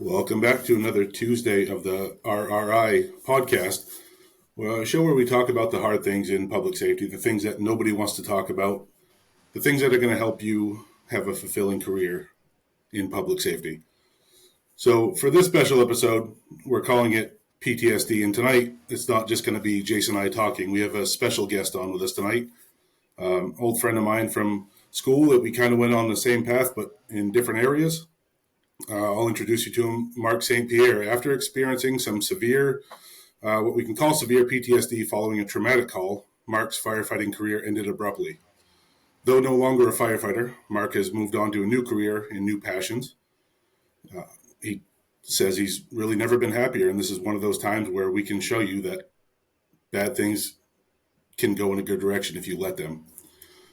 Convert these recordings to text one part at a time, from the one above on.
Welcome back to another Tuesday of the RRI Podcast, a show where we talk about the hard things in public safety, the things that nobody wants to talk about, the things that are going to help you have a fulfilling career in public safety. So for this special episode, we're calling it PTSD, and tonight it's not just going to be Jason and I talking. We have a special guest on with us tonight, old friend of mine from school that we kind of went on the same path, but in different areas. I'll introduce you to him, Mark St. Pierre. After experiencing some severe, what we can call severe PTSD following a traumatic call, Mark's firefighting career ended abruptly. Though no longer a firefighter, Mark has moved on to a new career and new passions. He says he's really never been happier, and this is one of those times where we can show you that bad things can go in a good direction if you let them.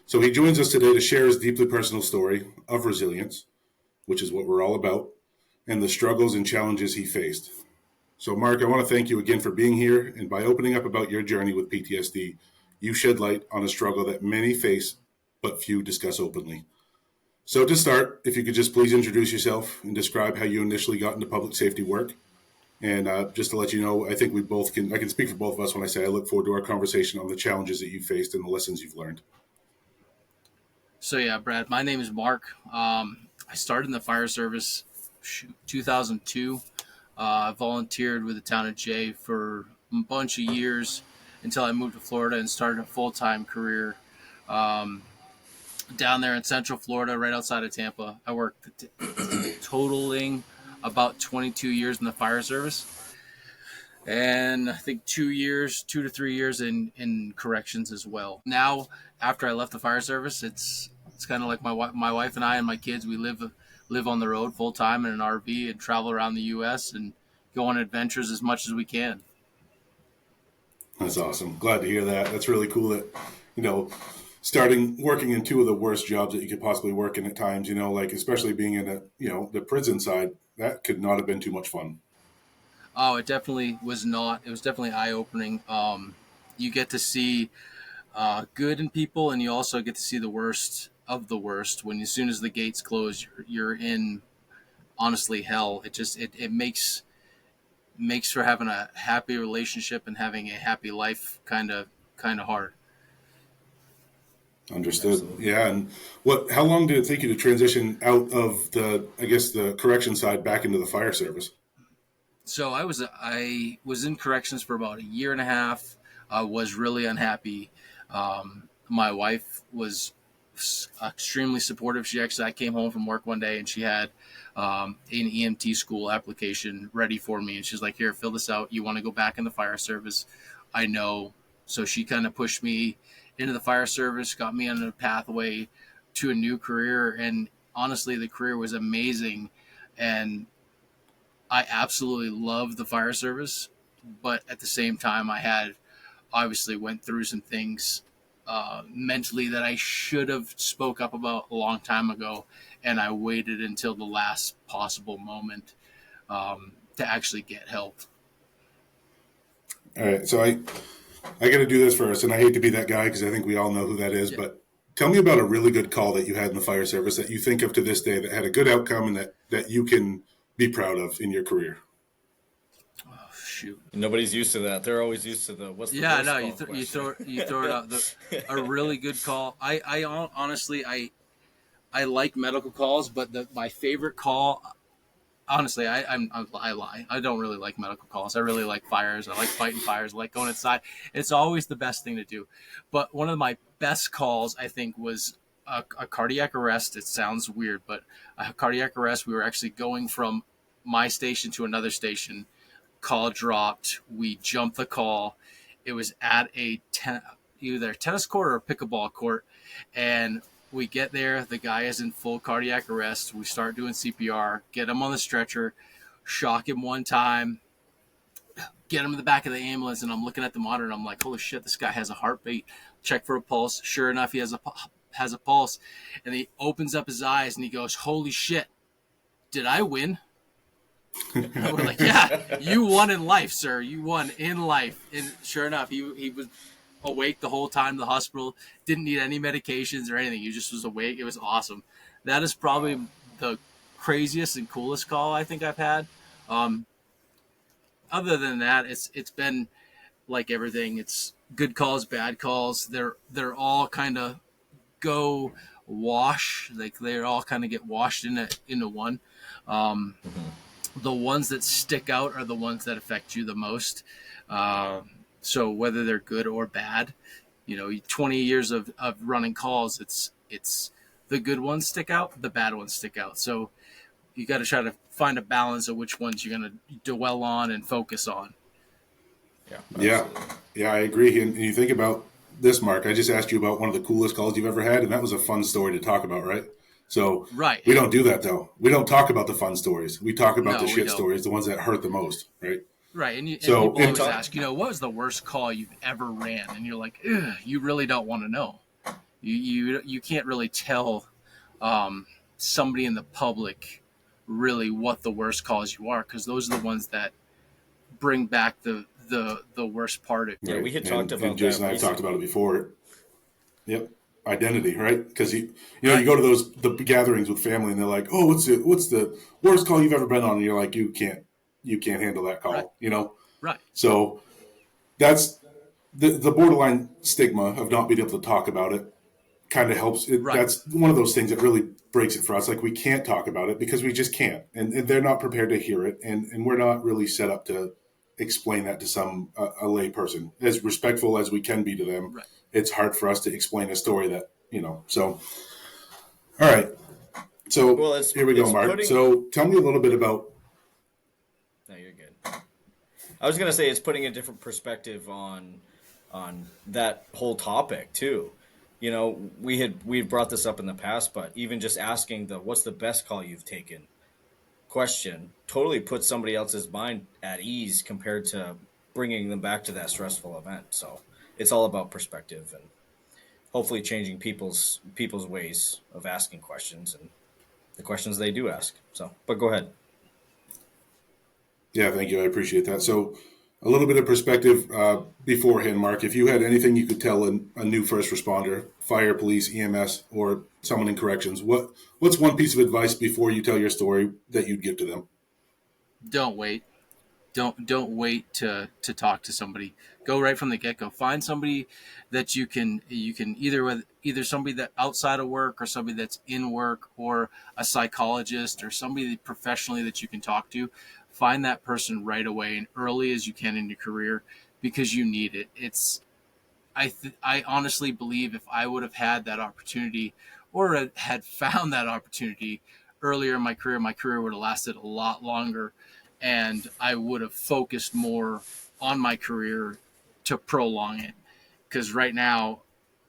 So he joins us today to share his deeply personal story of resilience, which is what we're all about, and the struggles and challenges he faced. So, Mark, I want to thank you again for being here, and by opening up about your journey with PTSD, you shed light on a struggle that many face, but few discuss openly. So to start, if you could just please introduce yourself and describe how you initially got into public safety work. And just to let you know, I think I can speak for both of us when I say I look forward to our conversation on the challenges that you faced and the lessons you've learned. So yeah, Brad, my name is Mark. I started in the fire service 2002. I volunteered with the town of Jay for a bunch of years until I moved to Florida and started a full-time career down there in Central Florida, right outside of Tampa. I worked totaling about 22 years in the fire service, and I think 2 to 3 years in corrections as well. Now, after I left the fire service, it's kind of like my wife and I and my kids. We live on the road full time in an RV and travel around the U.S. and go on adventures as much as we can. That's awesome. Glad to hear that. That's really cool that, starting working in two of the worst jobs that you could possibly work in at times, like especially being in the prison side, that could not have been too much fun. Oh, it definitely was not. It was definitely eye-opening. You get to see good in people, and you also get to see the worst of the worst. When as soon as the gates close, you're in, honestly, hell. It makes for having a happy relationship and having a happy life kind of hard. Understood. Absolutely. Yeah. And how long did it take you to transition out of the correction side back into the fire service? So I was in corrections for about a year and a half. I was really unhappy. My wife was extremely supportive. I came home from work one day and she had an EMT school application ready for me. And she's like, here, fill this out. You want to go back in the fire service? I know. So she kind of pushed me into the fire service, got me on a pathway to a new career. And honestly, the career was amazing. And I absolutely loved the fire service. But at the same time, I had obviously went through some things mentally that I should have spoke up about a long time ago, and I waited until the last possible moment to actually get help. All right, so I got to do this first, and I hate to be that guy because I think we all know who that is, but tell me about a really good call that you had in the fire service that you think of to this day that had a good outcome and that you can be proud of in your career. Shoot. Nobody's used to that. They're always used to the what's the yeah. worst No, call you throw it out. A really good call. I honestly I like medical calls, but my favorite call, honestly, I lie. I don't really like medical calls. I really like fires. I like fighting fires. I like going inside. It's always the best thing to do. But one of my best calls, I think, was a cardiac arrest. It sounds weird, but a cardiac arrest. We were actually going from my station to another station. Call dropped. We jumped the call. It was at either a tennis court or a pickleball court. And we get there. The guy is in full cardiac arrest. We start doing CPR, get him on the stretcher, shock him one time, get him in the back of the ambulance. And I'm looking at the monitor and I'm like, holy shit, this guy has a heartbeat. Check for a pulse. Sure enough, he has a pulse. And he opens up his eyes and he goes, holy shit, did I win? And we're like, yeah, you won in life, sir. You won in life. And sure enough, he was awake the whole time in the hospital, didn't need any medications or anything. He just was awake. It was awesome. That is probably the craziest and coolest call I think I've had. Other than that, it's been like everything. It's good calls, bad calls. They're all kind of go wash. Like they all kind of get washed into one. The ones that stick out are the ones that affect you the most. So whether they're good or bad, 20 years of running calls, it's the good ones stick out, the bad ones stick out. So you got to try to find a balance of which ones you're going to dwell on and focus on. Yeah, I agree. And you think about this, Mark. I just asked you about one of the coolest calls you've ever had, and that was a fun story to talk about, right? So right. We don't do that, though. We don't talk about the fun stories. We talk about the shit stories, the ones that hurt the most, right? Right. And people always ask, what was the worst call you've ever ran? And you're like, you really don't want to know. You can't really tell somebody in the public really what the worst calls you are, because those are the ones that bring back the worst part of it. Yeah, we had talked about that. Jason and I talked about it before. Yep. Identity, right? Because you go to the gatherings with family and they're like, oh, what's the worst call you've ever been on? And you're like, you can't handle that call, right. Right. So that's the borderline stigma of not being able to talk about it kind of helps. That's one of those things that really breaks it for us. Like we can't talk about it because we just can't, and they're not prepared to hear it, and we're not really set up to explain that to a lay person. As respectful as we can be to them, it's hard for us to explain a story that, so. All right. So here we go, Mark. So tell me a little bit about. No, you're good. I was going to say it's putting a different perspective on that whole topic too. We brought this up in the past, but even just asking what's the best call you've taken question totally puts somebody else's mind at ease compared to bringing them back to that stressful event. So it's all about perspective and hopefully changing people's ways of asking questions and the questions they do ask. So, but go ahead. Yeah, thank you. I appreciate that. So a little bit of perspective beforehand, Mark, if you had anything you could tell a new first responder, fire, police, EMS, or someone in corrections, what's one piece of advice before you tell your story that you'd give to them? Don't wait. Don't wait to talk to somebody. Go right from the get-go. Find somebody that you can either somebody that outside of work or somebody that's in work or a psychologist or somebody professionally that you can talk to. Find that person right away and early as you can in your career because you need it. I honestly believe if I would have had that opportunity or had found that opportunity earlier in my career would have lasted a lot longer, and I would have focused more on my career to prolong it. Because right now,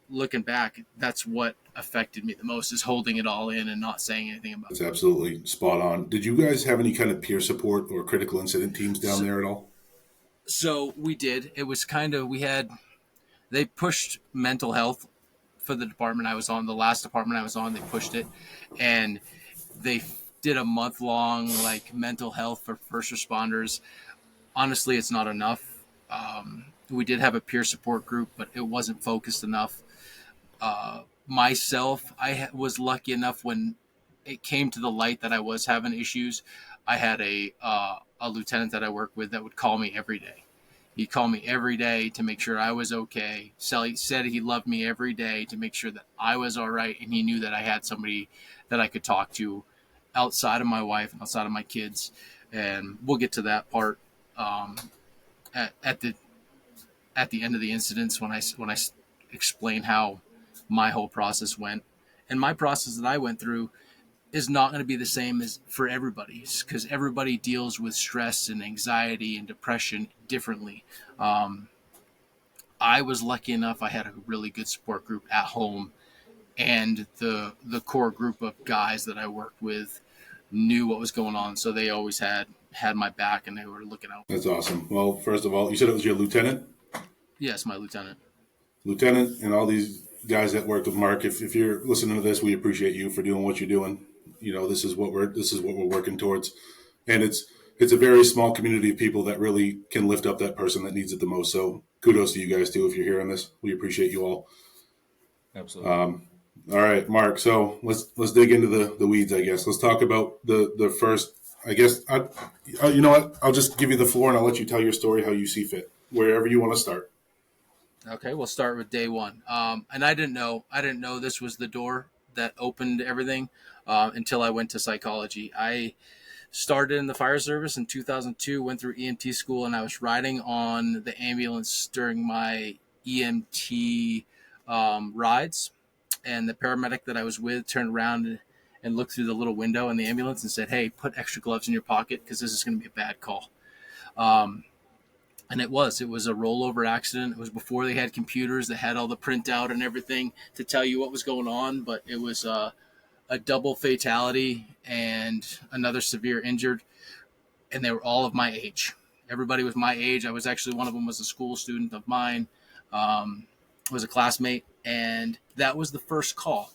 looking back, that's what affected me the most is holding it all in and not saying anything about it. That's absolutely spot on. Did you guys have any kind of peer support or critical incident teams down there at all? So we did. It was they pushed mental health for the department I was on. The last department I was on, they pushed it. And they did a month-long mental health for first responders. Honestly, it's not enough. We did have a peer support group, but it wasn't focused enough. Myself, I was lucky enough when it came to the light that I was having issues. I had a lieutenant that I worked with that would call me every day. He'd call me every day to make sure I was okay. Sally said he loved me every day to make sure that I was all right, and he knew that I had somebody that I could talk to outside of my wife and outside of my kids. And we'll get to that part at the end of the incidents when I explain how my whole process went. And my process that I went through is not going to be the same as for everybody because everybody deals with stress and anxiety and depression differently. I was lucky enough I had a really good support group at home, and the core group of guys that I worked with knew what was going on, so they always had my back and they were looking out. That's awesome. Well, first of all, you said it was your lieutenant? Yes, my lieutenant. Lieutenant and all these guys that worked with Mark, if you're listening to this, we appreciate you for doing what you're doing. This is what we're working towards. And it's a very small community of people that really can lift up that person that needs it the most. So kudos to you guys too if you're hearing this. We appreciate you all. Absolutely. All right, Mark. So let's dig into the weeds. I guess let's talk about the first. I guess you know what? I'll just give you the floor and I'll let you tell your story how you see fit, wherever you want to start. Okay, we'll start with day one. And I didn't know this was the door that opened everything until I went to psychology. I started in the fire service in 2002, went through EMT school, and I was riding on the ambulance during my EMT rides. And the paramedic that I was with turned around and looked through the little window in the ambulance and said, "Hey, put extra gloves in your pocket because this is going to be a bad call." Um, and it was a rollover accident. It was before they had computers that had all the printout and everything to tell you what was going on, but it was a double fatality and another severe injured, and they were all of my age. Everybody was my age. I was actually, one of them was a school student of mine, was a classmate, and that was the first call.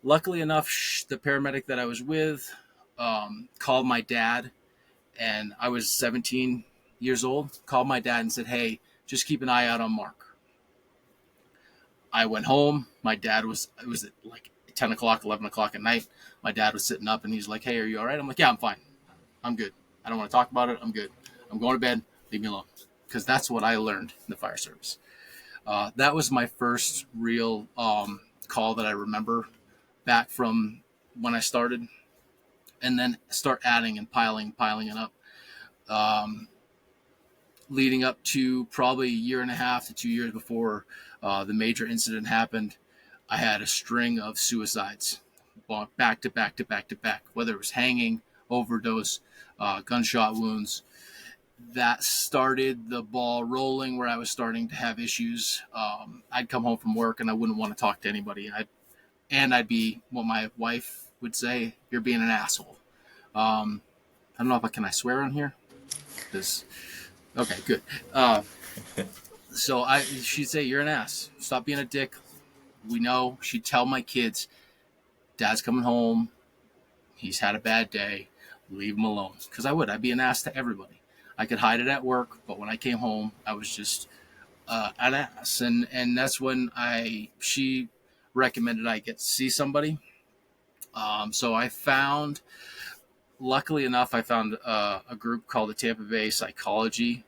Luckily enough, the paramedic that I was with called my dad, and I was 17 years old, called my dad and said, "Hey, just keep an eye out on Mark." I went home. My dad it was at like 10 o'clock, 11 o'clock at night. My dad was sitting up and he's like, "Hey, are you all right?" I'm like, "Yeah, I'm fine. I'm good. I don't want to talk about it. I'm good. I'm going to bed. Leave me alone." Because that's what I learned in the fire service. That was my first real call that I remember back from when I started, and then start adding and piling it up. Leading up to probably a year and a half to 2 years before the major incident happened, I had a string of suicides, back to back to back to back, whether it was hanging, overdose, gunshot wounds. That started the ball rolling where I was starting to have issues. I'd come home from work and I wouldn't want to talk to anybody. I'd be what my wife would say, "You're being an asshole." I don't know if can I swear on here? Okay, good. So she'd say, "You're an ass. Stop being a dick." We know. She'd tell my kids, "Dad's coming home. He's had a bad day. Leave him alone." Because I'd be an ass to everybody. I could hide it at work, but when I came home, I was just an ass. And that's when she recommended I get to see somebody. So luckily enough, I found a group called the Tampa Bay Psychology.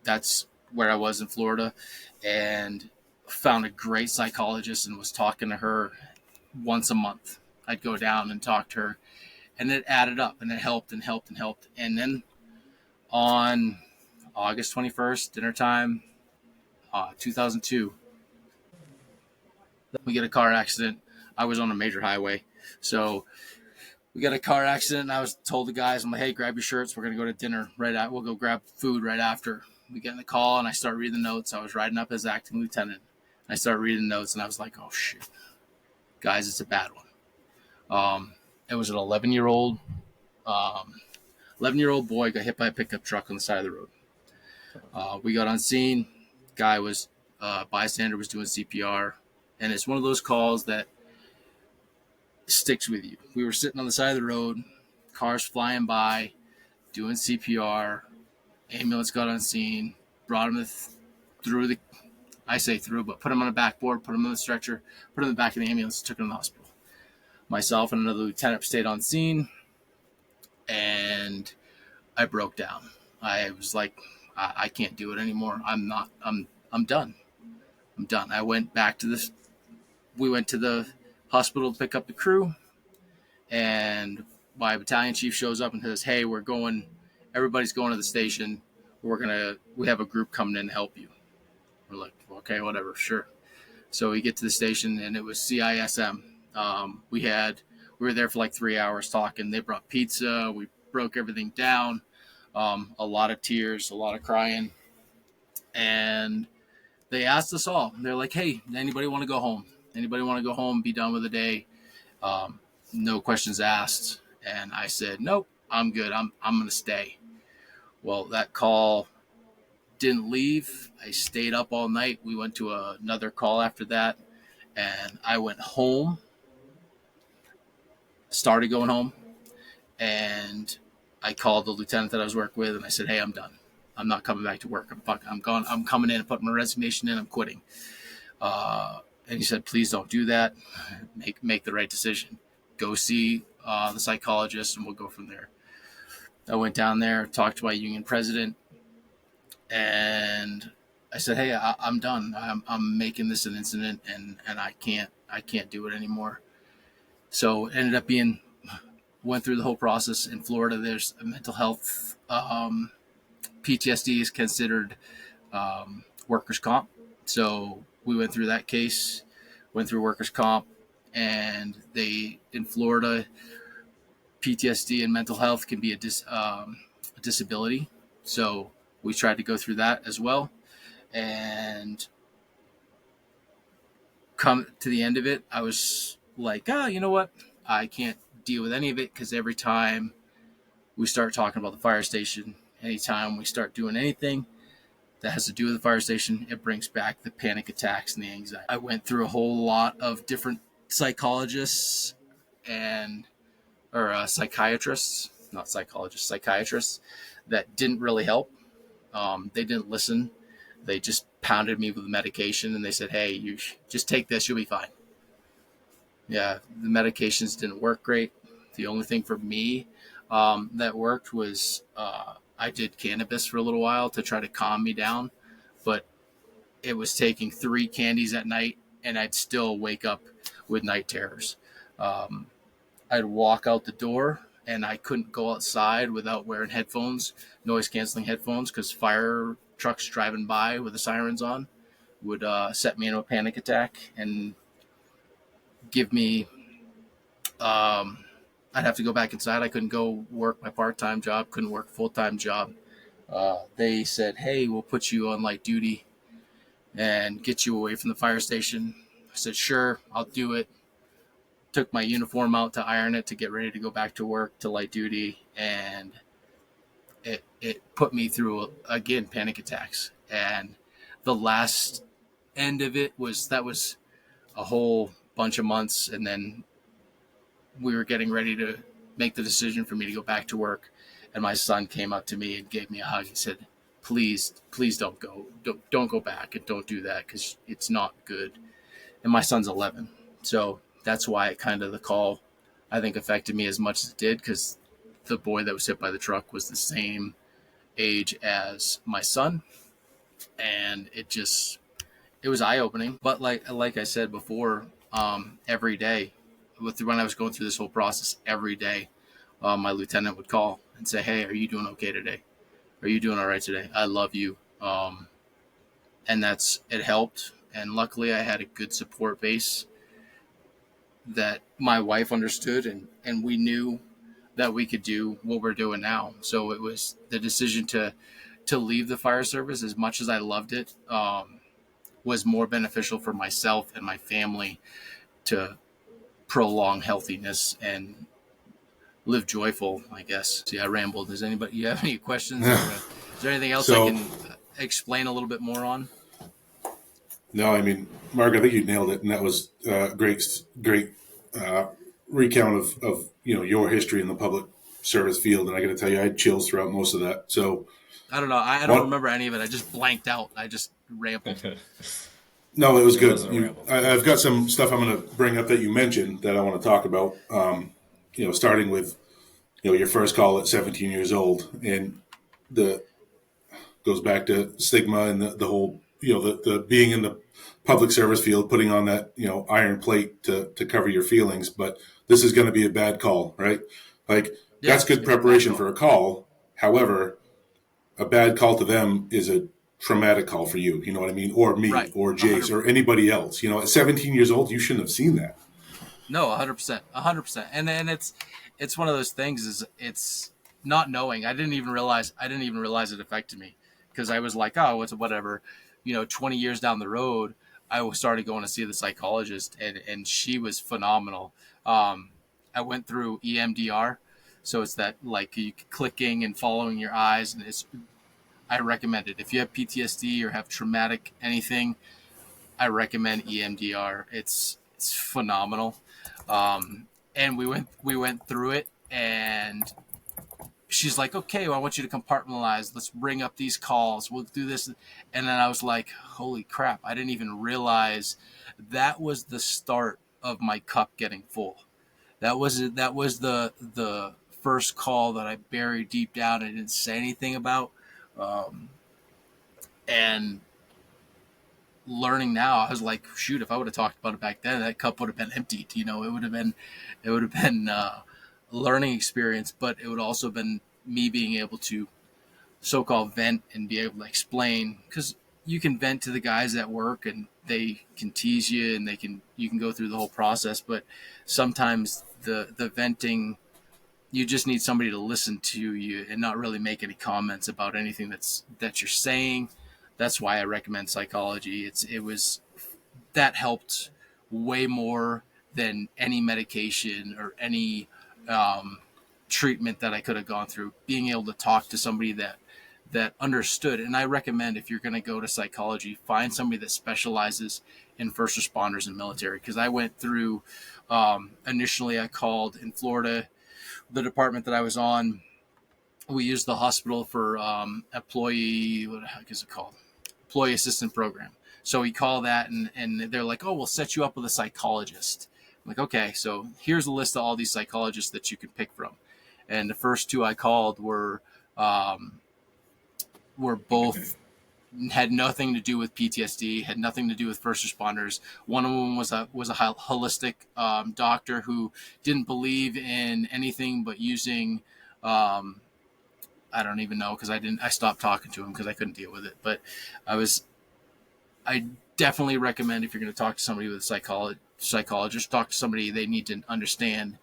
That's where I was in Florida, and found a great psychologist and was talking to her once a month. I'd go down and talk to her, and it added up, and it helped and helped and helped. And then on August 21st, dinner time, 2002, we get a car accident. I was on a major highway, so we got a car accident, and I was told the guys, I'm like, "Hey, grab your shirts. We're going to go to dinner we'll go grab food right after." We get in the call, and I start reading the notes. I was riding up as acting lieutenant. I started reading the notes, and I was like, "Oh, shit. Guys, it's a bad one." It was an 11-year-old boy got hit by a pickup truck on the side of the road. We got on scene. Guy was bystander was doing CPR, and it's one of those calls that sticks with you. We were sitting on the side of the road, cars flying by, doing CPR. Ambulance got on scene, brought him put him on a backboard, put him on the stretcher, put him in the back of the ambulance, took him to the hospital. Myself and another lieutenant stayed on scene, and I broke down. I was like, I can't do it anymore. I'm done. I'm done. We went to the hospital to pick up the crew, and my battalion chief shows up and says, "Hey, everybody's going to the station. We have a group coming in to help you." We're like, "Okay, whatever, sure." So we get to the station, and it was CISM. We were there for like 3 hours talking. They brought pizza. We broke everything down. A lot of tears, a lot of crying. And they asked us all. They're like, "Hey, anybody want to go home? Anybody want to go home, be done with the day?" No questions asked. And I said, "Nope, I'm good. I'm going to stay." Well, that call didn't leave. I stayed up all night. We went to another call after that, and I went home, started going home, and I called the lieutenant that I was working with, and I said, "Hey, I'm done. I'm not coming back to work. I'm gone. I'm coming in and putting my resignation in. I'm quitting." And he said, please don't do that. Make the right decision. Go see the psychologist, and we'll go from there. I went down there, talked to my union president, and I said, hey, I'm done. I'm making this an incident, and I can't do it anymore. So it ended up went through the whole process. In Florida, there's a mental health, PTSD is considered workers' comp. So we went through that case, went through workers' comp, and in Florida, PTSD and mental health can be a disability. So we tried to go through that as well. And come to the end of it, I was like, you know what? I can't deal with any of it, because every time we start talking about the fire station, anytime we start doing anything that has to do with the fire station, it brings back the panic attacks and the anxiety. I went through a whole lot of different psychologists or psychiatrists, not psychologists, psychiatrists, that didn't really help. They didn't listen. They just pounded me with medication, and they said, hey, you just take this, you'll be fine. Yeah, the medications didn't work great. The only thing for me that worked was I did cannabis for a little while to try to calm me down, but it was taking 3 candies at night, and I'd still wake up with night terrors. I'd walk out the door, and I couldn't go outside without wearing headphones, noise-canceling headphones, because fire trucks driving by with the sirens on would set me into a panic attack and give me I'd have to go back inside. I couldn't go work my part-time job, couldn't work a full-time job. They said, hey, we'll put you on light duty and get you away from the fire station. I said, sure, I'll do it. Took my uniform out to iron it to get ready to go back to work, to light duty, and it put me through, again, panic attacks. And the last end of it was a whole bunch of months, and then we were getting ready to make the decision for me to go back to work, and my son came up to me and gave me a hug. He said, please don't go. Don't go back, and don't do that, because it's not good. And my son's 11. So that's why the call, I think, affected me as much as it did, because the boy that was hit by the truck was the same age as my son. And it was eye-opening. But like I said before, every day, when I was going through this whole process, every day, my lieutenant would call and say, hey, are you doing okay today? Are you doing all right today? I love you. And it helped. And luckily I had a good support base that my wife understood, and we knew that we could do what we're doing now. So it was the decision to leave the fire service, as much as I loved it, was more beneficial for myself and my family to prolong healthiness and live joyful, I guess. See, I rambled. Does you have any questions? Is there anything else I can explain a little bit more on? No, I mean, Mark, I think you nailed it, and that was great recount of your history in the public service field. And I got to tell you, I had chills throughout most of that. So I don't know. I don't remember any of it. I just blanked out. I just rambled. No, it was good. I've got some stuff I'm going to bring up that you mentioned that I want to talk about. Starting with your first call at 17 years old, and goes back to stigma and the whole the being in the public service field, putting on that iron plate to cover your feelings. But this is going to be a bad call, right? That's good preparation for a call. However, a bad call to them is a traumatic call for you, you know what I mean? Or me, right. Or Jace, 100%. Or anybody else. At 17 years old, you shouldn't have seen that. No, 100%. And it's one of those things, it's not knowing. I didn't even realize it affected me, because I was like, oh, it's whatever. 20 years down the road, I started going to see the psychologist, and she was phenomenal. I went through EMDR. So it's that you clicking and following your eyes, and I recommend it. If you have PTSD or have traumatic anything, I recommend EMDR. It's phenomenal. And we went through it, and she's like, okay, well, I want you to compartmentalize. Let's bring up these calls. We'll do this. And then I was like, holy crap. I didn't even realize that was the start of my cup getting full. That was the first call that I buried deep down and didn't say anything about. And learning now, I was like, shoot, if I would have talked about it back then, that cup would have been emptied. It would have been a learning experience, but it would also have been me being able to so-called vent and be able to explain, because you can vent to the guys at work and they can tease you and you can go through the whole process, but sometimes the venting, you just need somebody to listen to you and not really make any comments about anything that you're saying. That's why I recommend psychology. That helped way more than any medication or any treatment that I could have gone through. Being able to talk to somebody that understood. And I recommend, if you're going to go to psychology, find somebody that specializes in first responders and military. Because I went through, initially I called in Florida, the department that I was on. We used the hospital for employee, what the heck is it called? Employee assistant program. So we call that and they're like, oh, we'll set you up with a psychologist. I'm like, okay, so here's a list of all these psychologists that you can pick from. And the first two I called were both had nothing to do with PTSD, had nothing to do with first responders. One of them was a holistic doctor who didn't believe in anything but using, I don't even know, because I stopped talking to him because I couldn't deal with it. But I definitely recommend, if you're going to talk to somebody with a psychologist, talk to somebody. They need to understand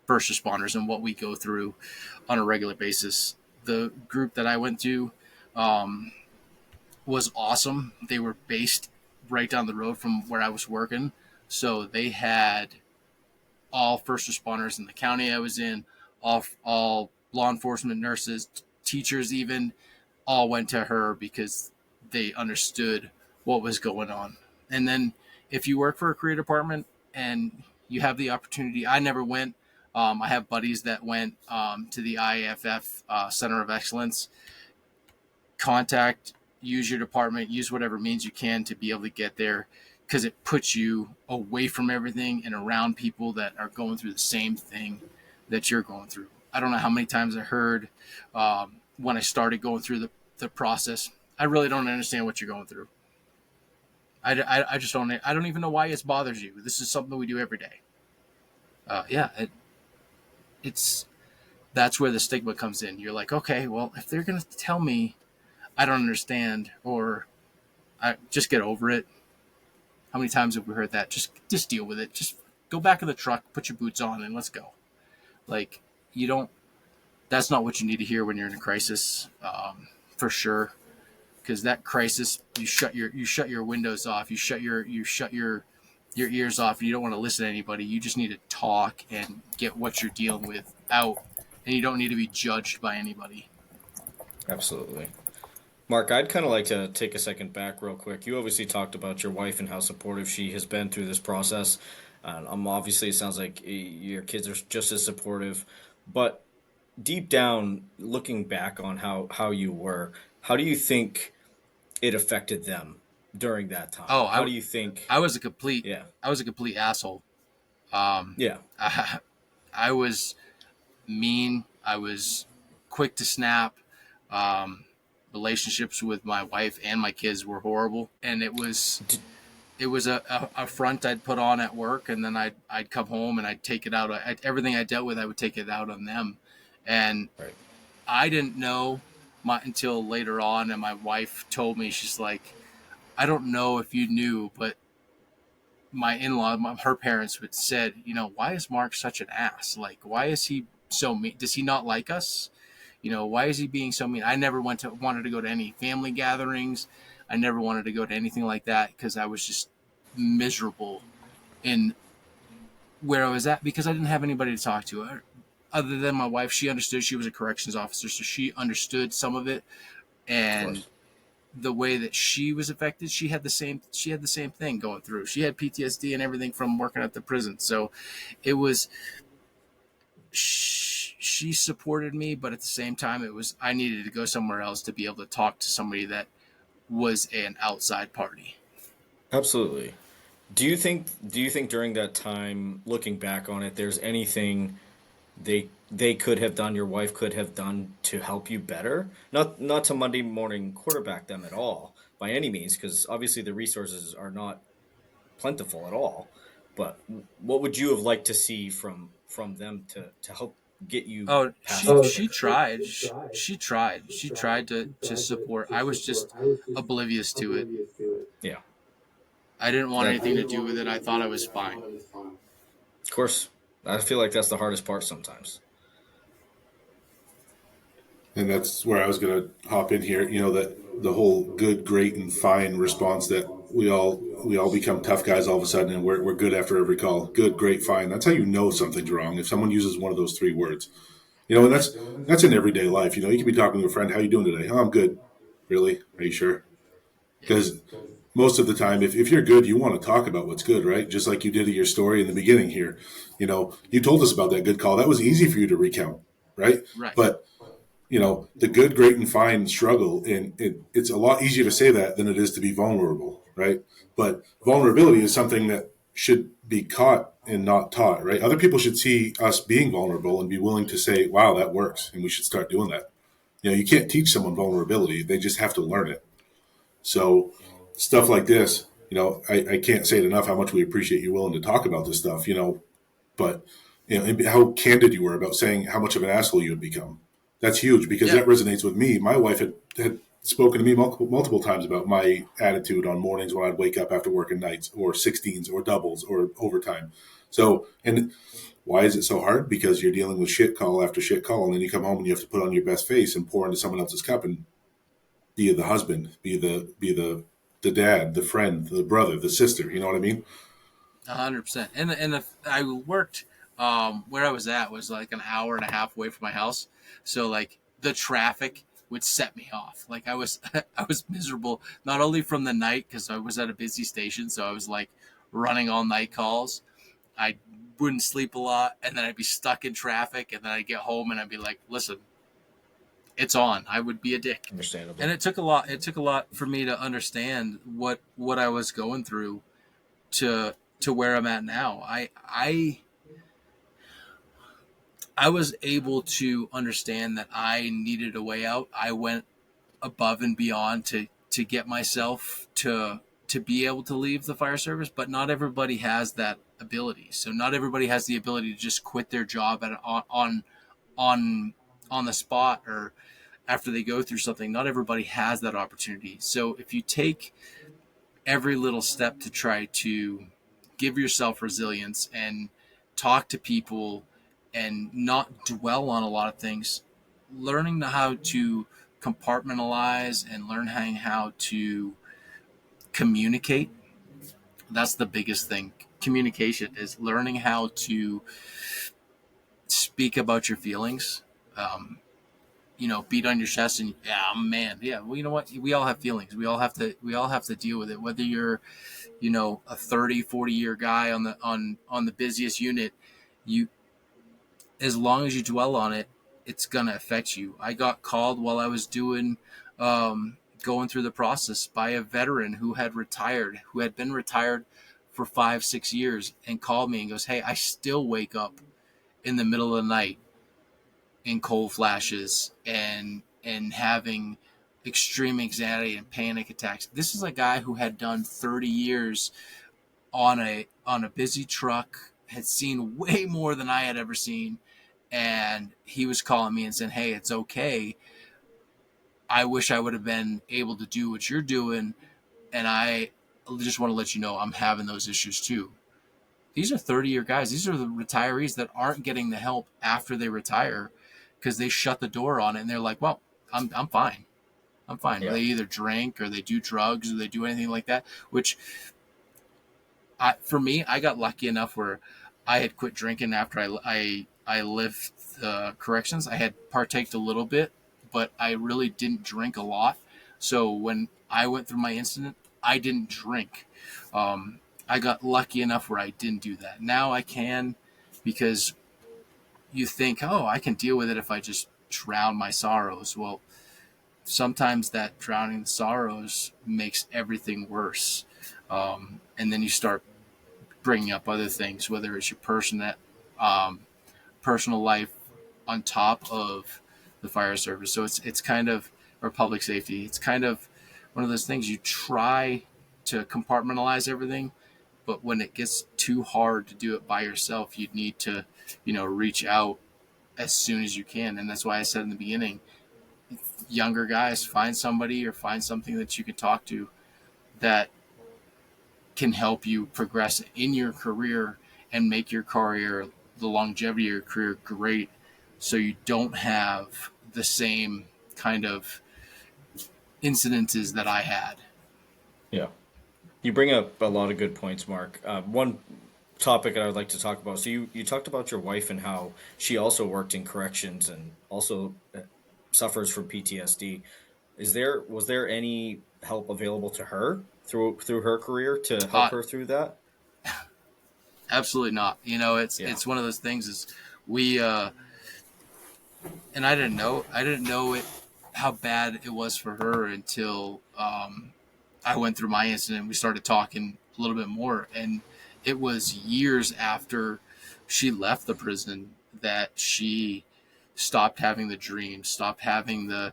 first responders and what we go through on a regular basis. The group that I went to was awesome. They were based right down the road from where I was working. So they had all first responders in the county I was in, all law enforcement, nurses, teachers even, all went to her because they understood what was going on. And then if you work for a career department and you have the opportunity, I never went. I have buddies that went to the IAFF Center of Excellence. Use your department, use whatever means you can to be able to get there, because it puts you away from everything and around people that are going through the same thing that you're going through. I don't know how many times I heard when I started going through the process, I really don't understand what you're going through. I just don't. I don't even know why it bothers you. This is something we do every day. That's where the stigma comes in. You're like, okay, well, if they're going to tell me I don't understand, or I just get over it. How many times have we heard that? Just deal with it. Just go back in the truck, put your boots on, and let's go. Like, that's not what you need to hear when you're in a crisis, for sure. Because that crisis, you shut your windows off, you shut your ears off, and you don't want to listen to anybody. You just need to talk and get what you're dealing with out, and you don't need to be judged by anybody. Absolutely. Mark, I'd kind of like to take a second back real quick. You obviously talked about your wife and how supportive she has been through this process. Obviously, it sounds like your kids are just as supportive. But deep down, looking back on how you were, how do you think it affected them during that time? Oh, how do you think? I was a complete asshole. Yeah. I was mean. I was quick to snap. Relationships with my wife and my kids were horrible, and it was a front I'd put on at work, and then I'd come home and I'd take it out. Everything I dealt with, I would take it out on them, and Right. I didn't know until later on, and my wife told me, she's like, I don't know if you knew, but my in-law, her parents would said, why is Mark such an ass? Like, why is he so mean? Does he not like us? Why is he being so mean? I never wanted to go to any family gatherings. I never wanted to go to anything like that because I was just miserable in where I was at, because I didn't have anybody to talk to other than my wife. She understood. She was a corrections officer, so she understood some of it. And the way that she was affected, she had the same thing going through. She had PTSD and everything from working at the prison. So it was she supported me, but at the same time, I needed to go somewhere else to be able to talk to somebody that was an outside party. Absolutely. Do you think during that time, looking back on it, there's anything they could have done, your wife could have done to help you better? Not to Monday morning quarterback them at all by any means, because obviously the resources are not plentiful at all. But what would you have liked to see from them to help get you Oh, past this she quicker? tried. She tried to support. I was just oblivious to it. Yeah, I didn't want that anything to do with it. I thought I was fine. of course. I feel like that's the hardest part sometimes. And that's where I was going to hop in here. That the whole good, great, and fine response that we all become tough guys all of a sudden, and we're good after every call. Good, great, fine. That's how you know something's wrong. If someone uses one of those three words, and that's in everyday life. You can be talking to a friend. How you doing today? Oh, I'm good. Really? Are you sure? Yeah. Because most of the time, if you're good, you want to talk about what's good, right? Just like you did in your story in the beginning here. You told us about that good call. That was easy for you to recount, right? Right. But the good, great, and fine struggle, and it's a lot easier to say that than it is to be vulnerable, right? But vulnerability is something that should be caught and not taught, right? Other people should see us being vulnerable and be willing to say, wow, that works, and we should start doing that. You can't teach someone vulnerability. They just have to learn it. So stuff like this, I can't say it enough how much we appreciate you willing to talk about this stuff, but and how candid you were about saying how much of an asshole you had become. That's huge because Yeah. that resonates with me. My wife had spoken to me multiple times about my attitude on mornings when I'd wake up after work and nights, or 16s or doubles or overtime. So, and why is it so hard? Because you're dealing with shit call after shit call, and then you come home and you have to put on your best face and pour into someone else's cup and be the husband, be the dad, the friend, the brother, the sister. You know what I mean? 100%. And I worked where I was at was like an hour and a half away from my house, so like the traffic would set me off. Like I was I was miserable not only from the night because I was at a busy station, so I was like running all night calls. I wouldn't sleep a lot, and then I'd be stuck in traffic, and then I'd get home and I'd be like, listen, it's on. I would be a dick. Understandable. And it took a lot. It took a lot for me to understand what I was going through to where I'm at now. I was able to understand that I needed a way out. I went above and beyond to get myself to be able to leave the fire service, but not everybody has that ability. So not everybody has the ability to just quit their job on the spot or after they go through something. Not everybody has that opportunity. So if you take every little step to try to give yourself resilience and talk to people and not dwell on a lot of things, learning how to compartmentalize and learn how to communicate. That's the biggest thing. Communication is learning how to speak about your feelings. Beat on your chest and man, yeah. Well, you know what? We all have feelings. We all have to deal with it. Whether you're, a 30-40 year guy on the busiest unit, you, as long as you dwell on it, it's gonna affect you. I got called while I was going through the process by a veteran who had been retired for 5-6 years, and called me and goes, "Hey, I still wake up in the middle of the night in cold flashes and having extreme anxiety and panic attacks." This is a guy who had done 30 years on a busy truck, had seen way more than I had ever seen, and he was calling me and saying, "Hey, it's okay. I wish I would have been able to do what you're doing, and I just want to let you know I'm having those issues too." These are 30-year guys. These are the retirees that aren't getting the help after they retire because they shut the door on it and they're like, "Well, I'm fine. I'm fine." Yeah. They either drink or they do drugs or they do anything like that, which for me, I got lucky enough where I had quit drinking after I left corrections. I had partaked a little bit, but I really didn't drink a lot. So when I went through my incident, I didn't drink. I got lucky enough where I didn't do that. Now I can, because you think, oh, I can deal with it if I just drown my sorrows. Well, sometimes that drowning the sorrows makes everything worse. And then you start bringing up other things, whether it's your um, personal life on top of the fire service. So it's kind of, or public safety. It's kind of one of those things you try to compartmentalize everything, but when it gets too hard to do it by yourself, you need to, reach out as soon as you can. And that's why I said in the beginning, younger guys, find somebody or find something that you can talk to that can help you progress in your career and make your career, the longevity of your career, great, so you don't have the same kind of incidences that I had. Yeah. You bring up a lot of good points, Mark. One topic I would like to talk about. So you talked about your wife and how she also worked in corrections and also suffers from PTSD. Was there any help available to her through her career to help her through that? Absolutely not. It's one of those things is we and I didn't know it, how bad it was for her until I went through my incident. We started talking a little bit more, and it was years after she left the prison that she stopped having the dreams, stopped having the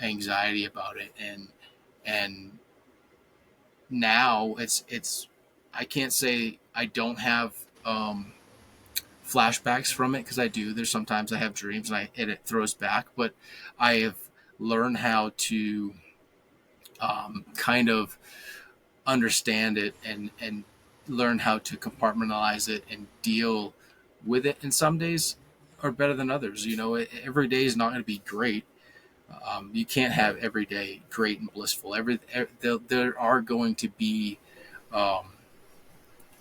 anxiety about it, and now it's I can't say I don't have flashbacks from it, because I do. There's sometimes I have dreams and it throws back, but I have learned how to kind of understand it and learn how to compartmentalize it and deal with it. And some days are better than others. Every day is not going to be great. You can't have every day great and blissful. There are going to be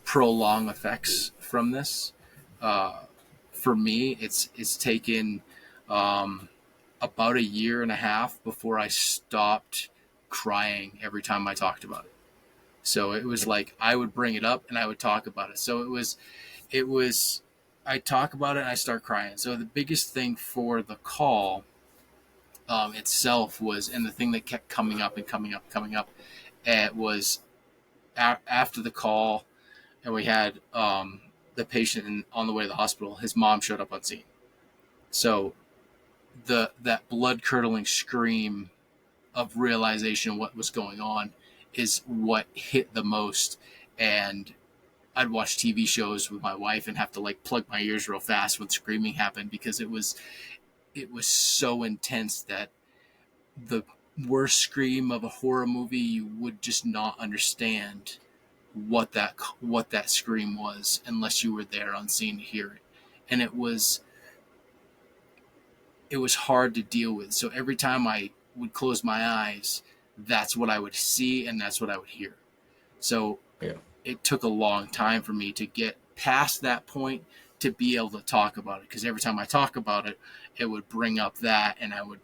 prolonged effects from this. For me, it's taken about a year and a half before I stopped crying every time I talked about it. So it was like I would bring it up and I would talk about it. So it was I talk about it and I start crying. So the biggest thing for the call itself was, and the thing that kept coming up and coming up, it was after the call, and we had the patient on the way to the hospital. His mom showed up on scene. So that blood curdling scream of realization of what was going on is what hit the most. And I'd watch TV shows with my wife and have to like plug my ears real fast when screaming happened, because it was so intense that the worst scream of a horror movie, you would just not understand what that scream was unless you were there on scene to hear it. And it was hard to deal with. So every time I would close my eyes, that's what I would see and that's what I would hear. So it took a long time for me to get past that point to be able to talk about it, because every time I talk about it, it would bring up that, and I would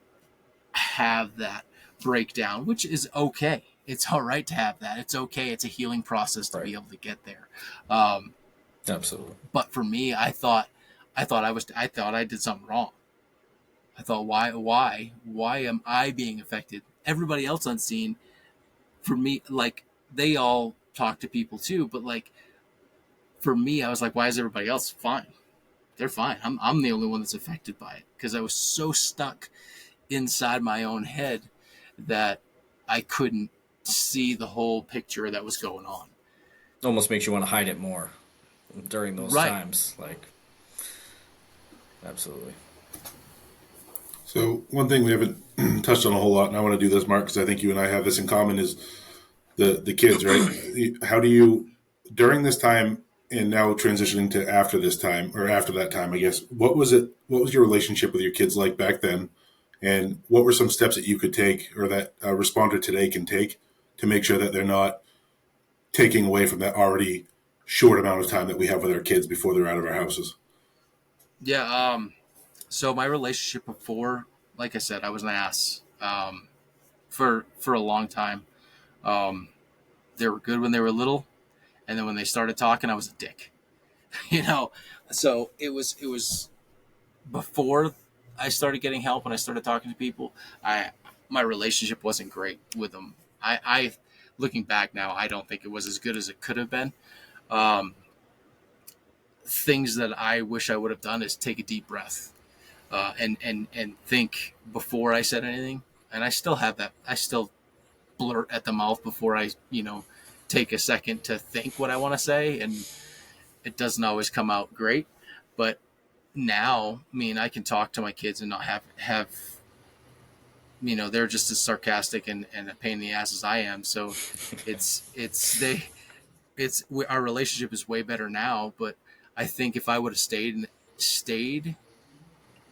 have that breakdown, which is okay. It's all right to have that. It's okay. It's a healing process to be able to get there. Absolutely. But for me, I thought I did something wrong. I thought, why am I being affected? Everybody else on scene, for me, like, they all talk to people too, but like, for me, I was like, why is everybody else fine? They're fine. I'm the only one that's affected by it, because I was so stuck inside my own head that I couldn't see the whole picture that was going on. Almost makes you want to hide it more during those times. Like, absolutely. So one thing we haven't touched on a whole lot, and I want to do this, Mark, because I think you and I have this in common, is the kids, right? How do you, during this time and now transitioning to after this time, or after that time, I guess, what was your relationship with your kids like back then? And what were some steps that you could take, or that a responder today can take, to make sure that they're not taking away from that already short amount of time that we have with our kids before they're out of our houses? Yeah. So my relationship before, like I said, I was an ass for a long time. They were good when they were little, and then when they started talking, I was a dick. So it was before I started getting help and I started talking to people, my relationship wasn't great with them. I looking back now, I don't think it was as good as it could have been. Um, Things that I wish I would have done is take a deep breath, and think before I said anything. And I still have that. I still blurt at the mouth before I, take a second to think what I want to say, and it doesn't always come out great. But now, I mean, I can talk to my kids and not have they're just as sarcastic and a pain in the ass as I am. So our relationship is way better now. But I think if I would have stayed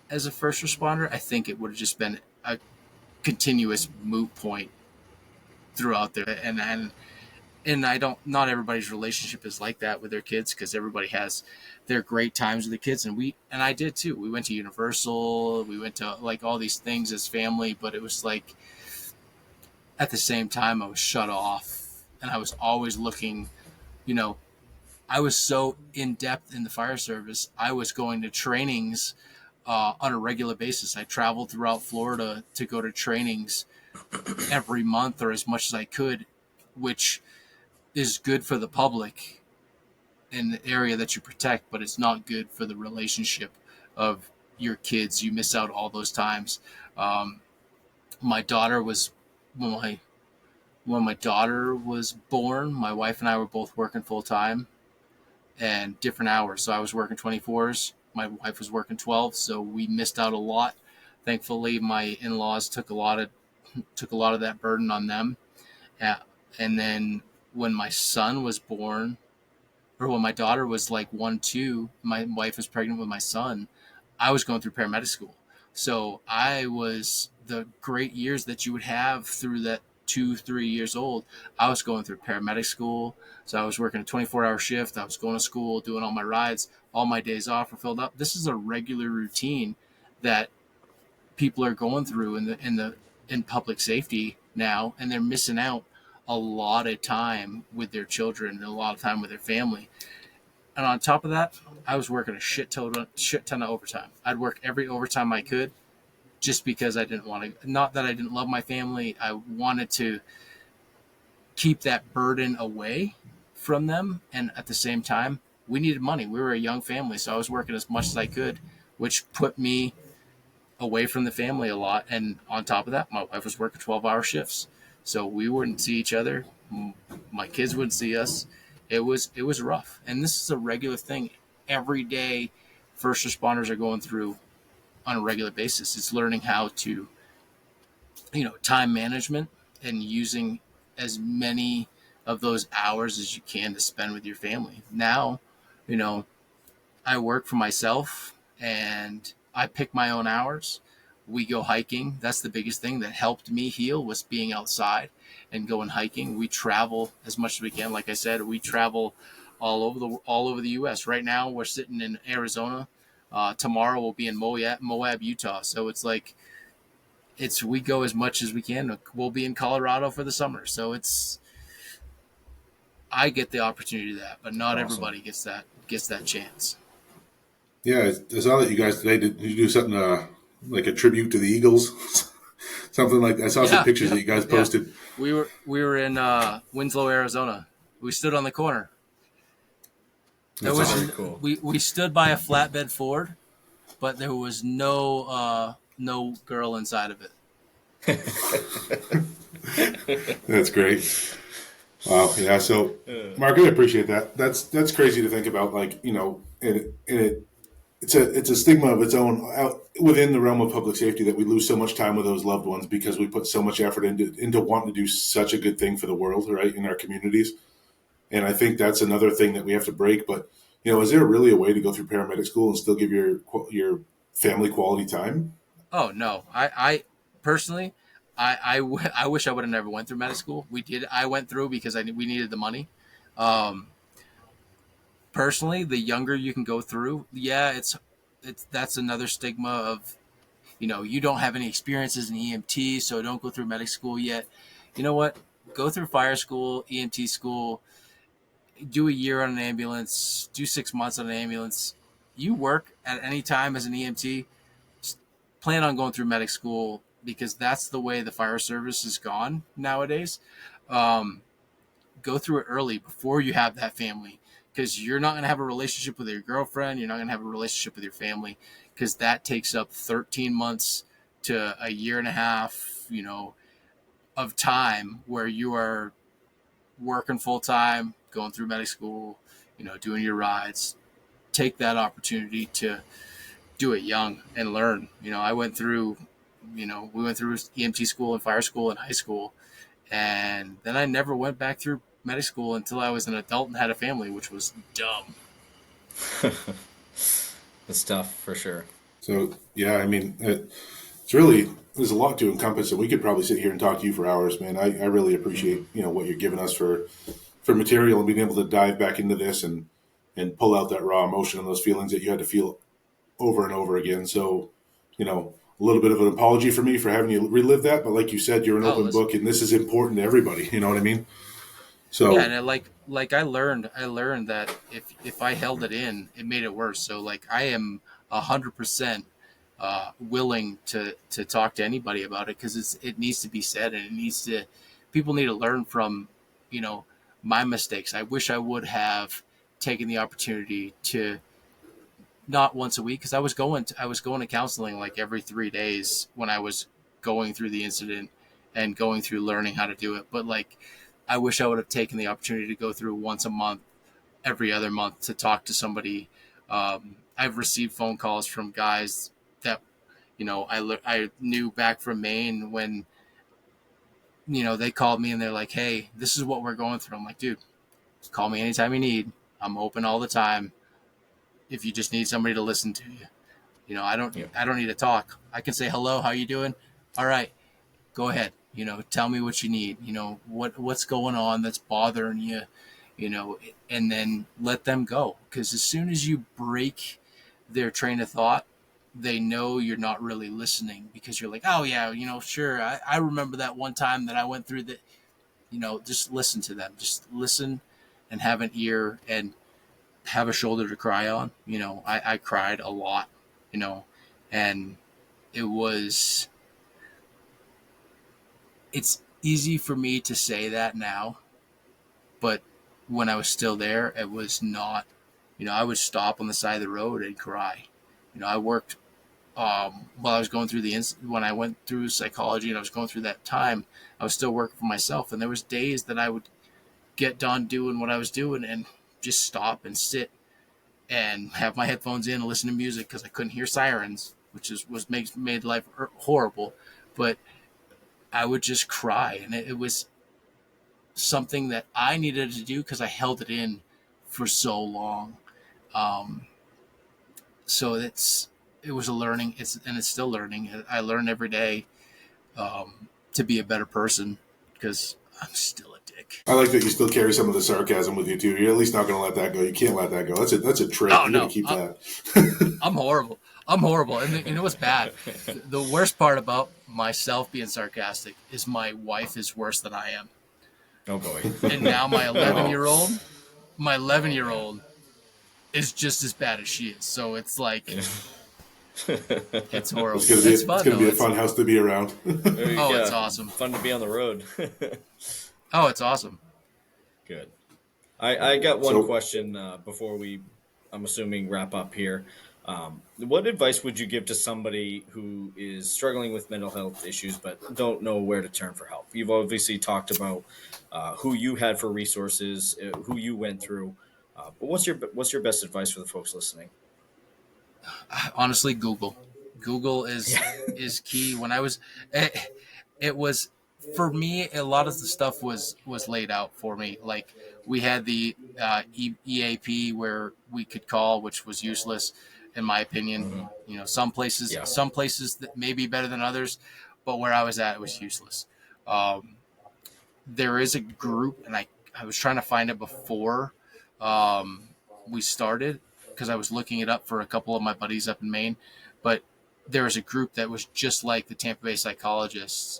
as a first responder, I think it would have just been a continuous moot point throughout there. And I don't, not everybody's relationship is like that with their kids, because everybody has their great times with the kids. And I did too. We went to Universal, we went to like all these things as family, but it was like, at the same time, I was shut off and I was always looking, I was so in depth in the fire service. I was going to trainings on a regular basis. I traveled throughout Florida to go to trainings every month or as much as I could, which is good for the public in the area that you protect, but it's not good for the relationship of your kids. You miss out all those times. My daughter was when my daughter was born, my wife and I were both working full time and different hours. So I was working 24s. My wife was working 12. So we missed out a lot. Thankfully, my in-laws took a lot of that burden on them. And then when my son was born, or when my daughter was like 1-2, my wife was pregnant with my son, I was going through paramedic school. So I was, the great years that you would have through that 2-3 years old, I was going through paramedic school. So I was working a 24-hour shift. I was going to school, doing all my rides. All my days off were filled up. This is a regular routine that people are going through in public safety now, and they're missing out a lot of time with their children and a lot of time with their family. And on top of that, I was working a shit ton of overtime. I'd work every overtime I could, just because I didn't want to, not that I didn't love my family. I wanted to keep that burden away from them. And at the same time, we needed money. We were a young family, so I was working as much as I could, which put me away from the family a lot. And on top of that, my wife was working 12-hour shifts. So we wouldn't see each other. My kids wouldn't see us. It was rough. And this is a regular thing. Every day, first responders are going through on a regular basis. It's learning how to, time management and using as many of those hours as you can to spend with your family. Now, I work for myself and I pick my own hours. We go hiking. That's the biggest thing that helped me heal, was being outside and going hiking. We travel as much as we can. Like I said, we travel all over the U.S. Right now, we're sitting in Arizona. Tomorrow we'll be in Moab, Utah. So it's like, we go as much as we can. We'll be in Colorado for the summer. So I get the opportunity to do that, but not everybody gets that chance. Yeah, I saw that you guys today. Did you do something like a tribute to the Eagles? Something like that. I saw some pictures that you guys posted. Yeah. We were in Winslow, Arizona. We stood on the corner. That was very cool. We stood by a flatbed Ford, but there was no girl inside of it. That's great. Wow. Yeah. So, Mark, I appreciate that. That's crazy to think about. Like, it's a stigma of its own out within the realm of public safety, that we lose so much time with those loved ones because we put so much effort into wanting to do such a good thing for the world, right, in our communities. And I think that's another thing that we have to break. But, is there really a way to go through paramedic school and still give your family quality time? Oh, no. I personally, I wish I would have never went through medical school. I went through because we needed the money. Personally, the younger you can go through, that's another stigma of, you don't have any experience as an EMT, so don't go through medical school yet. You know what? Go through fire school, EMT school, do a year on an ambulance, do 6 months on an ambulance. you work at any time as an EMT, plan on going through medic school, because that's the way the fire service is gone nowadays. Um, go through it early before you have that family, because you're not going to have a relationship with your girlfriend. You're not going to have a relationship with your family, because that takes up 13 months to a year and a half, of time where you are working full time, going through medic school, doing your rides. Take that opportunity to do it young and learn. I went through, we went through EMT school and fire school in high school. And then I never went back through medical school until I was an adult and had a family, which was dumb. It's tough for sure. So, yeah, I mean, it's really, there's a lot to encompass, and we could probably sit here and talk to you for hours, man. I really appreciate, what you're giving us for material and being able to dive back into this and pull out that raw emotion and those feelings that you had to feel over and over again. So, a little bit of an apology for me for having you relive that, but like you said, you're an open book, and this is important to everybody. You know what I mean? So yeah, and I learned that if I held it in, it made it worse. So like I am 100% willing to talk to anybody about it, because it needs to be said, and people need to learn from my mistakes. I wish I would have taken the opportunity to, not once a week, because I was going to counseling like every 3 days when I was going through the incident and going through learning how to do it. But like, I wish I would have taken the opportunity to go through once a month, every other month, to talk to somebody. I've received phone calls from guys that, I knew back from Maine when, they called me and they're like, "Hey, this is what we're going through." I'm like, "Dude, call me anytime you need. I'm open all the time. If you just need somebody to listen to you, I don't need to talk. I can say, hello, how you doing? All right, go ahead. Tell me what you need. What's going on that's bothering you, and then let them go. Because as soon as you break their train of thought, they know you're not really listening, because you're like, oh yeah, sure. I remember that one time that I went through that. Just listen to them. Just listen and have an ear and have a shoulder to cry on. I cried a lot, and it's easy for me to say that now, but when I was still there, it was not, I would stop on the side of the road and cry. I worked, while I was going through when I went through psychology and I was going through that time, I was still working for myself. And there was days that I would get done doing what I was doing and just stop and sit and have my headphones in and listen to music, because I couldn't hear sirens, which made life horrible. But I would just cry, and it was something that I needed to do because I held it in for so long. So it was a learning. It's still learning. I learn every day to be a better person, because I'm still a dick. I like that you still carry some of the sarcasm with you too. You're at least not going to let that go. You can't let that go. That's a trait. Oh, you no. got to keep that. I'm horrible. And you know what's bad? The worst part about myself being sarcastic is my wife is worse than I am. Oh boy. And now my 11-year-old is just as bad as she is. So it's like, it's horrible. It's fun. It's going to be a fun house to be around. It's awesome. Fun to be on the road. Oh, it's awesome. Good. I got one question before I'm assuming, wrap up here. What advice would you give to somebody who is struggling with mental health issues but don't know where to turn for help? You've obviously talked about who you had for resources, who you went through. But what's your best advice for the folks listening? Honestly, Google. Google is key. When I was, it was, for me, a lot of the stuff was laid out for me. Like, we had the EAP where we could call, which was useless, in my opinion. Mm-hmm. Some places that may be better than others, but where I was at, it was useless. There is a group, and I was trying to find it before we started, because I was looking it up for a couple of my buddies up in Maine, but there was a group that was just like the Tampa Bay Psychologists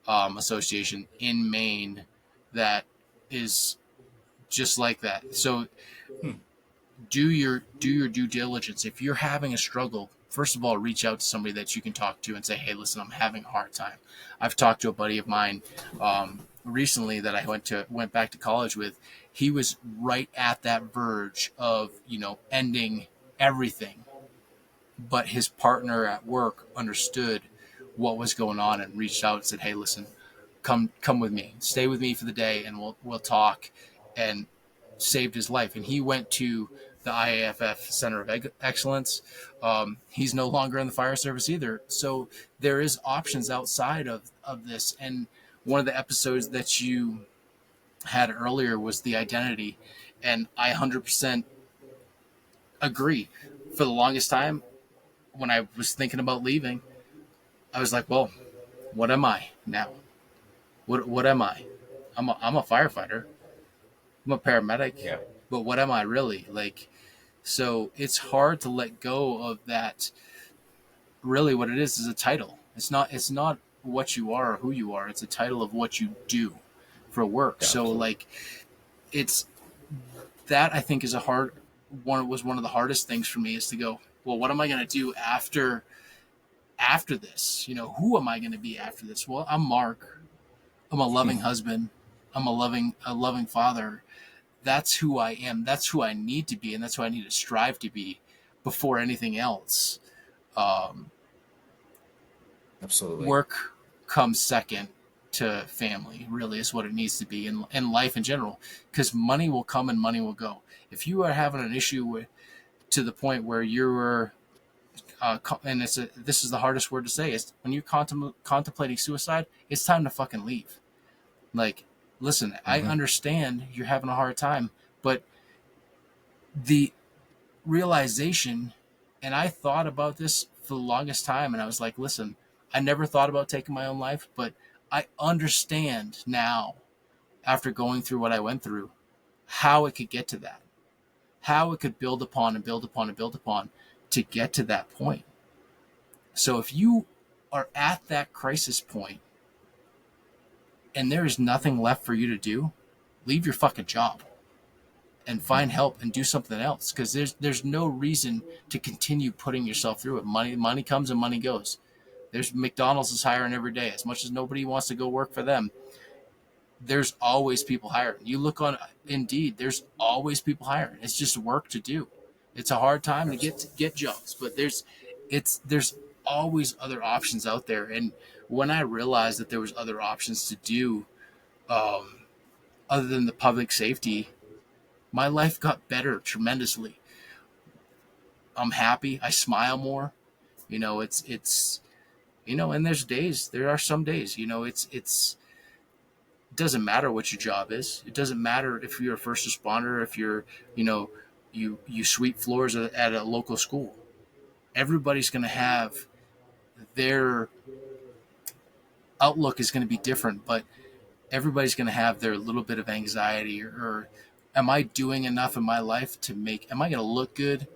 Association in Maine that is just like that. So do your due diligence. If you're having a struggle, first of all, reach out to somebody that you can talk to and say, hey, listen, I'm having a hard time. I've talked to a buddy of mine recently that I went back to college with. He was right at that verge of, ending everything, but his partner at work understood what was going on and reached out and said, hey, listen, come with me, stay with me for the day, and we'll talk, and saved his life. And he went to the IAFF Center of Excellence. He's no longer in the fire service either. So there is options outside of this. And one of the episodes that you had earlier was the identity. And I 100% agree. For the longest time, when I was thinking about leaving, I was like, well, what am I now? What am I? I'm a firefighter. I'm a paramedic. Yeah. But what am I really? So it's hard to let go of that. Really what it is a title. It's not what you are or who you are. It's a title of what you do for work. Yeah, so it's that, I think, is was one of the hardest things for me, is to go, well, what am I going to do after this? Who am I going to be after this? Well, I'm Mark. I'm a loving husband. I'm a loving father. That's who I am. That's who I need to be, and that's who I need to strive to be before anything else. Absolutely. Work comes second to family, really, is what it needs to be in life in general, because money will come and money will go. If you are having an issue to the point where you're and this is the hardest word to say, is when you're contemplating suicide, it's time to fucking leave. Listen, I understand you're having a hard time, but the realization, and I thought about this for the longest time, and I was like, listen, I never thought about taking my own life, but I understand now, after going through what I went through, how it could get to that, how it could build upon and build upon and build upon to get to that point. So if you are at that crisis point and there is nothing left for you to do, leave your fucking job and find help and do something else, because there's no reason to continue putting yourself through it. Money comes and money goes. There's McDonald's is hiring every day. As much as nobody wants to go work for them, there's always people hiring. You look on Indeed, there's always people hiring. It's just work to do. It's a hard time to get jobs, but there's always other options out there. And when I realized that there was other options to do, other than the public safety, my life got better tremendously. I'm happy. I smile more. It's and there are some days, it doesn't matter what your job is. It doesn't matter if you're a first responder, if you're, you sweep floors at a local school. Everybody's going to have their outlook is going to be different, but everybody's going to have their little bit of anxiety, or am I doing enough in my life am I going to look good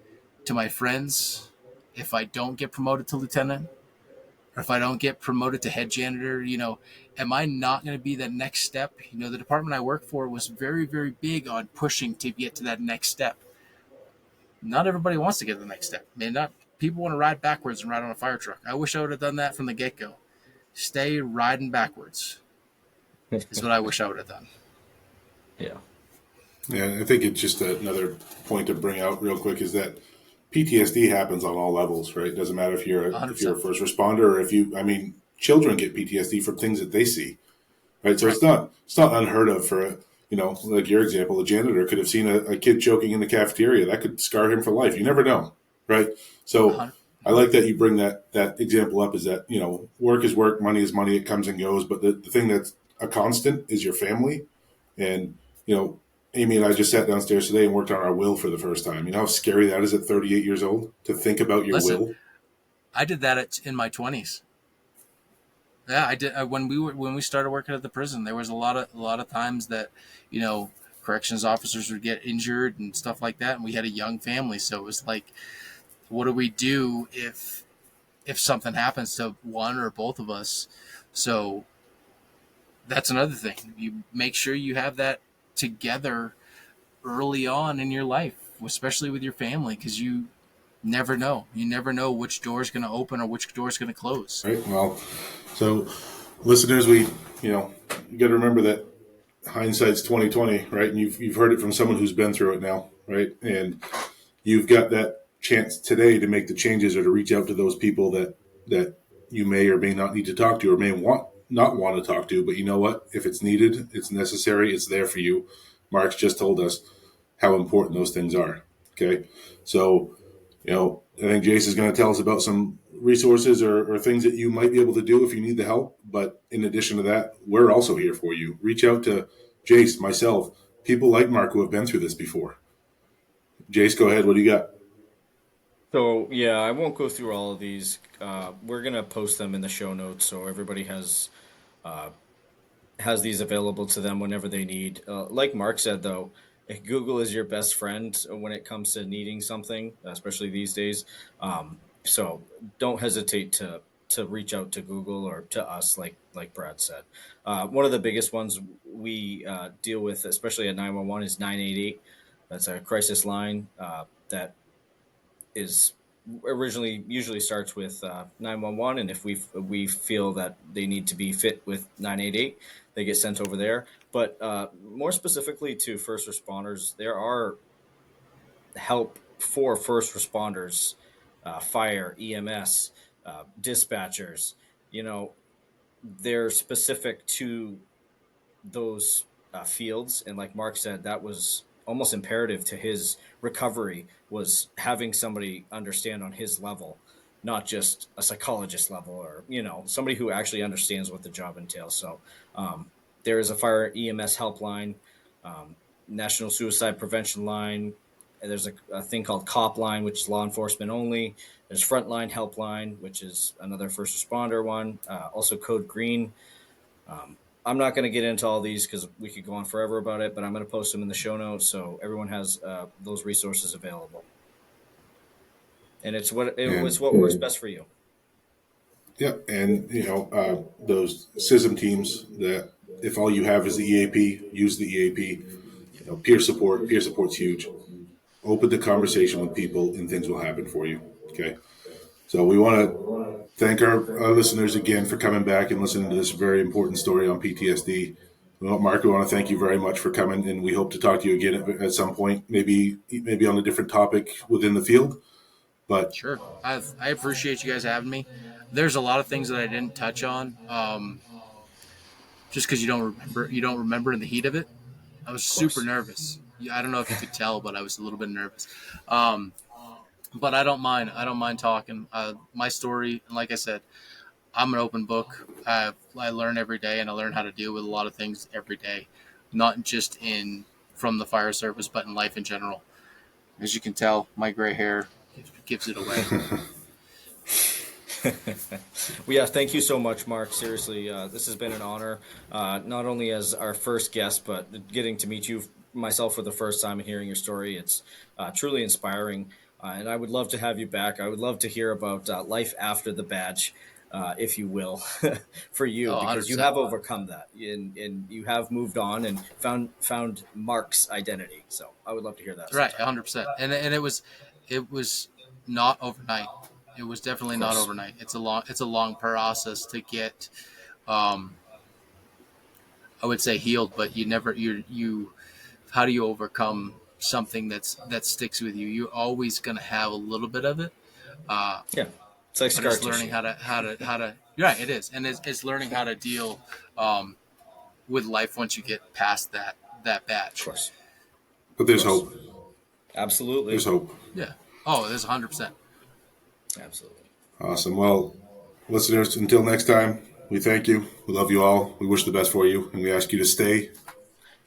to my friends if I don't get promoted to lieutenant, or if I don't get promoted to head janitor? Am I not going to be that next step? The department I work for was very, very big on pushing to get to that next step. Not everybody wants to get to the next step. People want to ride backwards and ride on a fire truck. I wish I would have done that from the get-go. Stay riding backwards is what I wish I would have done. Yeah. Yeah, I think it's just another point to bring out real quick is that PTSD happens on all levels, right? It doesn't matter if you're a first responder or children get PTSD from things that they see, right? So right. It's not unheard of for like your example, a janitor could have seen a kid choking in the cafeteria. That could scar him for life. You never know, right? So 100%. I like that you bring that example up, is that, work is work, money is money, it comes and goes. But the thing that's a constant is your family. And, Amy and I just sat downstairs today and worked on our will for the first time. You know how scary that is at 38 years old to think about your will? I did that in my 20s. Yeah, I did. When we started working at the prison, there was a lot of times that, corrections officers would get injured and stuff like that. And we had a young family. So it was like, what do we do if something happens to one or both of us? So that's another thing. You make sure you have that together early on in your life. especially with your family, because you never know. You never know which door is going to open or which door is going to close. Right. Well, so listeners, you got to remember that hindsight's 2020, right? And you've heard it from someone who's been through it now, right? And you've got that chance today to make the changes or to reach out to those people that you may or may not need to talk to or may not want to talk to. But you know what? If it's needed, it's necessary, it's there for you. Mark's just told us how important those things are. Okay. So, I think Jace is going to tell us about some resources or things that you might be able to do if you need the help. But in addition to that, we're also here for you. Reach out to Jace, myself, people like Mark who have been through this before. Jace, go ahead. What do you got? So, yeah, I won't go through all of these. We're going to post them in the show notes so everybody has these available to them whenever they need. Like Mark said, though, Google is your best friend when it comes to needing something, especially these days. So don't hesitate to reach out to Google or to us, like Brad said. One of the biggest ones we deal with, especially at 911, is 988. That's a crisis line that is usually starts with 911, and if we feel that they need to be fit with 988, they get sent over there. But more specifically to first responders, there are help for first responders, fire, EMS, dispatchers. They're specific to those fields, and like Mark said, that was almost imperative to his recovery, was having somebody understand on his level, not just a psychologist level or somebody who actually understands what the job entails. So there is a fire EMS helpline, National Suicide Prevention Line. There's a thing called COPLINE, which is law enforcement only. There's Frontline Helpline, which is another first responder one. Also Code Green. I'm not going to get into all these because we could go on forever about it, but I'm going to post them in the show notes so everyone has those resources available. And it's what works best for you. Yeah, and those CISM teams that if all you have is the EAP, use the EAP. Peer support's huge. Open the conversation with people, and things will happen for you. Okay, so we want to thank our listeners again for coming back and listening to this very important story on PTSD. Well, Mark, we want to thank you very much for coming, and we hope to talk to you again at some point, maybe on a different topic within the field. But sure, I appreciate you guys having me. There's a lot of things that I didn't touch on, just because you don't remember in the heat of it. I was super nervous. I don't know if you could tell, but I was a little bit nervous. But I don't mind. I don't mind talking. My story, like I said, I'm an open book. I learn every day, and I learn how to deal with a lot of things every day, not just from the fire service, but in life in general. As you can tell, my gray hair gives it away. Well, yeah, thank you so much, Mark. Seriously, this has been an honor, not only as our first guest, but getting to meet you myself for the first time and hearing your story. It's truly inspiring, and I would love to have you back. I would love to hear about life after the badge, if you will, for you, because 100%. You have overcome that, and you have moved on and found Mark's identity. So I would love to hear that. Right, 100%. And it was not overnight. It was definitely not overnight. It's a long process to get, I would say healed, but how do you overcome something that sticks with you? You're always going to have a little bit of it. Yeah. It's like scar tissue. Learning how to, yeah, it is. And it's learning how to deal, with life once you get past that batch. Of course. But there's hope. Absolutely. There's hope. Yeah. Oh, there's 100%. Absolutely. Awesome. Well, listeners, until next time, we thank you. We love you all. We wish the best for you, and we ask you to stay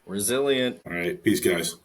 resilient. All right. Peace, guys.